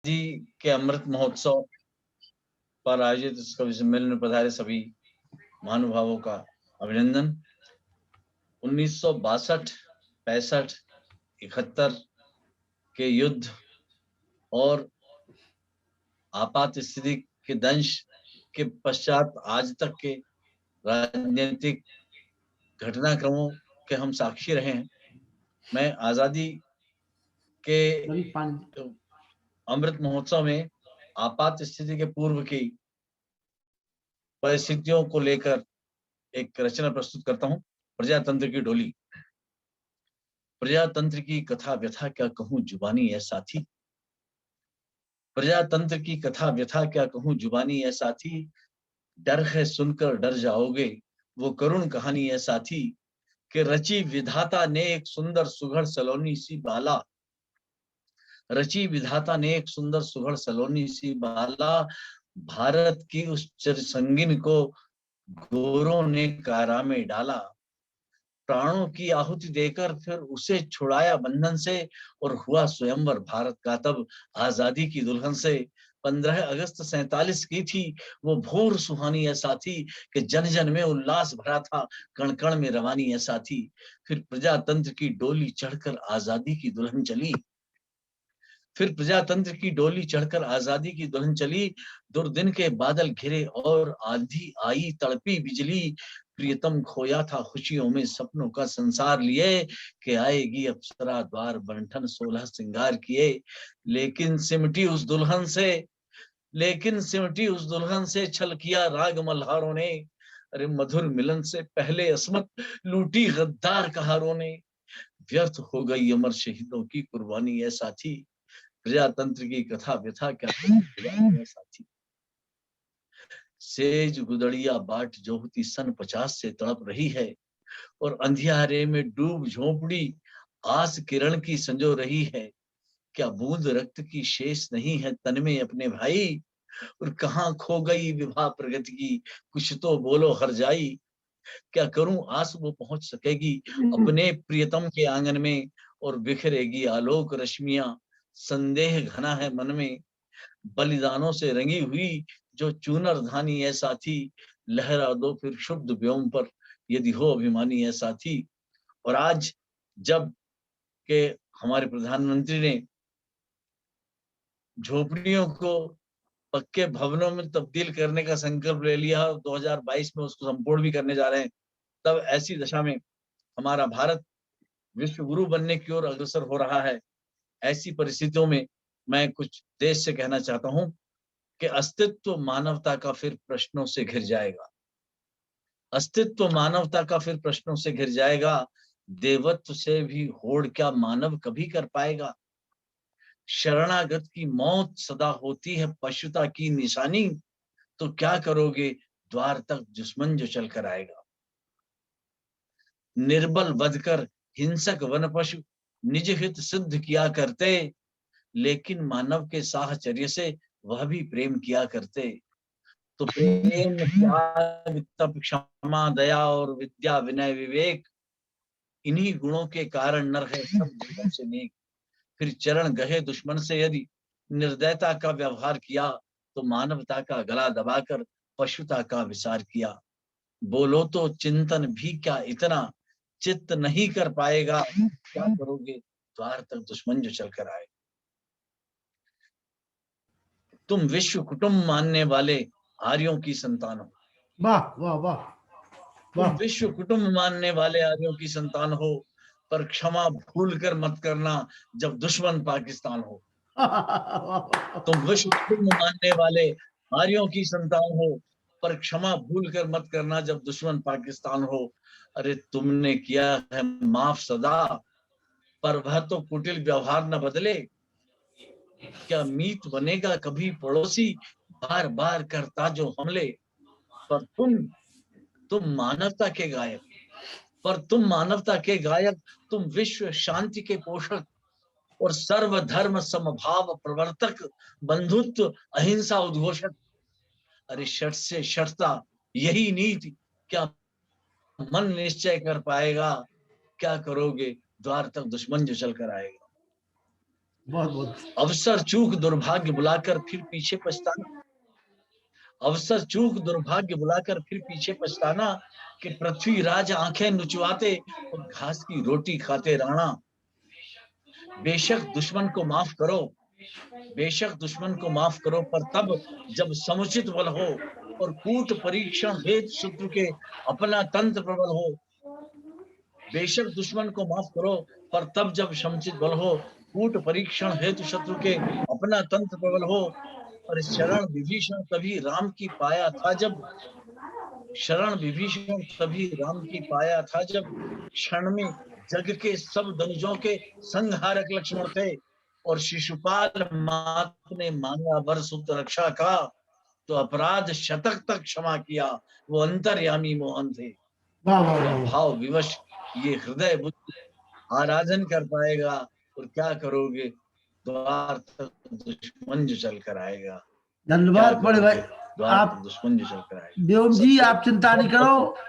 जी के अमृत महोत्सव पर आयोजित इस कवि सम्मेलन में पधारे सभी महानुभावों का अभिनंदन। 1962, 65, 71 के युद्ध और आपात स्थिति के दंश के पश्चात आज तक के राजनीतिक घटनाक्रमों के हम साक्षी रहे हैं। मैं आजादी के अमृत महोत्सव में आपात स्थिति के पूर्व की परिस्थितियों को लेकर एक रचना प्रस्तुत करता हूं। प्रजातंत्र की डोली। प्रजातंत्र की कथा व्यथा क्या कहूं जुबानी है साथी। प्रजातंत्र की कथा व्यथा क्या कहूं जुबानी है साथी। डर है सुनकर डर जाओगे वो करुण कहानी है साथी। कि रची विधाता ने एक सुंदर सुघड़ सलोनी सी बाला। रची विधाता ने एक सुंदर सुघड़ सलोनी सी बाला। भारत की उस चिरसंगिन को गोरों ने कारा में डाला। प्राणों की आहुति देकर फिर उसे छुड़ाया बंधन से और हुआ स्वयंवर भारत का तब आजादी की दुल्हन से। 15 अगस्त 47 की थी वो भोर सुहानी ऐसा थी कि जन जन में उल्लास भरा था कण कण में रवानी ऐसा थी। फिर प्रजातंत्र की डोली चढ़कर आजादी की दुल्हन चली। फिर प्रजातंत्र की डोली चढ़कर आजादी की दुल्हन चली। दुर्दिन के बादल घिरे और आंधी आई तड़पी बिजली। प्रियतम खोया था खुशियों में सपनों का संसार लिए कि आएगी अप्सरा द्वार बंठन 16 श्रृंगार किए। लेकिन सिमटी उस दुल्हन से लेकिन सिमटी उस दुल्हन से छल किया राग मल्हारों ने। अरे मधुर मिलन से पहले अस्मत लूटी गद्दार कहारों ने। व्यर्थ हो गई अमर शहीदों की कुर्बानी है साथी। प्रजातंत्र की कथा व्यथा क्या कहूं साथी। सेज गुदड़िया बाट जोहती सन 50 से तड़प रही है और अंधियारे में डूब झोंपड़ी आस किरण की संजो रही है। क्या बूंद रक्त की शेष नहीं है तन में अपने भाई। और कहाँ खो गई विभा प्रगति की कुछ तो बोलो हर जाई। क्या करूं आस वो पहुंच सकेगी अपने प्रियतम के आंगन में और बिखरेगी आलोक रश्मियां। संदेह घना है मन में बलिदानों से रंगी हुई जो चूनर धानी है साथी। लहरा दो फिर शुद्ध व्योम पर यदि हो अभिमानी है साथी। और आज जब के हमारे प्रधानमंत्री ने झोपड़ियों को पक्के भवनों में तब्दील करने का संकल्प ले लिया और 2022 में उसको संपूर्ण भी करने जा रहे हैं, तब ऐसी दशा में हमारा भारत विश्व गुरु बनने की ओर अग्रसर हो रहा है। ऐसी परिस्थितियों में मैं कुछ देश से कहना चाहता हूं कि अस्तित्व मानवता का फिर प्रश्नों से घिर जाएगा। अस्तित्व मानवता का फिर प्रश्नों से घिर जाएगा। देवत्व से भी होड़ क्या मानव कभी कर पाएगा। शरणागत की मौत सदा होती है पशुता की निशानी। तो क्या करोगे द्वार तक दुश्मन जो चल कर आएगा। निर्बल बधकर हिंसक वन पशु निज हित सिद्ध किया करते। लेकिन मानव के साहचर्य से वह भी प्रेम किया करते। तो प्रेम त्याग तप क्षमा दया और विद्या विनय विवेक इन्हीं गुणों के कारण नर है सब जीवन से नेक। फिर चरण गहे दुश्मन से यदि निर्दयता का व्यवहार किया तो मानवता का गला दबाकर पशुता का विचार किया। बोलो तो चिंतन भी क्या इतना चित्त नहीं कर पाएगा। क्या करोगे द्वार तक दुश्मन जो चल कर आए। तुम विश्व कुटुंब मानने वाले आर्यों की संतान हो। वाह वाह वाह तुम विश्व कुटुंब मानने वाले आर्यों की संतान हो पर क्षमा भूल कर मत करना जब दुश्मन पाकिस्तान हो। तुम विश्व कुटुंब मानने वाले आर्यों की संतान हो पर क्षमा भूल कर मत करना जब दुश्मन पाकिस्तान हो। अरे तुमने किया है माफ सदा पर वह तो कुटिल व्यवहार न बदले। क्या मीत बनेगा कभी पड़ोसी बार बार करता जो हमले। पर तुम मानवता के गायक तुम मानवता के गायक। तुम विश्व शांति के पोषक और सर्वधर्म समभाव प्रवर्तक बंधुत्व अहिंसा उद्घोषक। अरे शठ से शठता यही नीति क्या मन निश्चय कर पाएगा। क्या करोगे द्वार तक दुश्मन जो चल कर आएगा। बहुत बहुत अवसर चूक दुर्भाग्य बुलाकर फिर पीछे पछताना, अवसर चूक दुर्भाग्य बुलाकर फिर पीछे पछताना, कि पृथ्वी राज आंखें नुचवाते और घास की रोटी खाते राणा। बेशक दुश्मन को माफ करो, बेशक दुश्मन को माफ करो, पर तब जब समुचित बल हो और कूट परीक्षण हेतु शत्रु के अपना तंत्र प्रबल हो। बेशक दुश्मन को माफ करो, पर तब जब समुचित बल हो, कूट परीक्षण हेतु शत्रु के अपना तंत्र प्रबल हो। और शरण विभीषण तभी राम की पाया था जब, शरण विभीषण तभी राम की पाया था जब, क्षण में जग के सब दनुजों के संहारक लक्ष्मण थे। और शिशुपाल मात ने मांगा वर सुत रक्षा का, तो अपराध शतक तक क्षमा किया, वो अंतर्यामी मोहन थे। वाह वाह और वाह। भाव विवश ये हृदय बुद्धि आराधन कर पाएगा, और क्या करोगे, द्वार तक दुश्मन जो चल कर आएगा, क्या धन्यवाद बड़े भाई। करोगे, द्वार तक आप दुश्मन जो चल कर आएगा। व्योम जी सबको आप चिंता नहीं बहुत बहुत करो,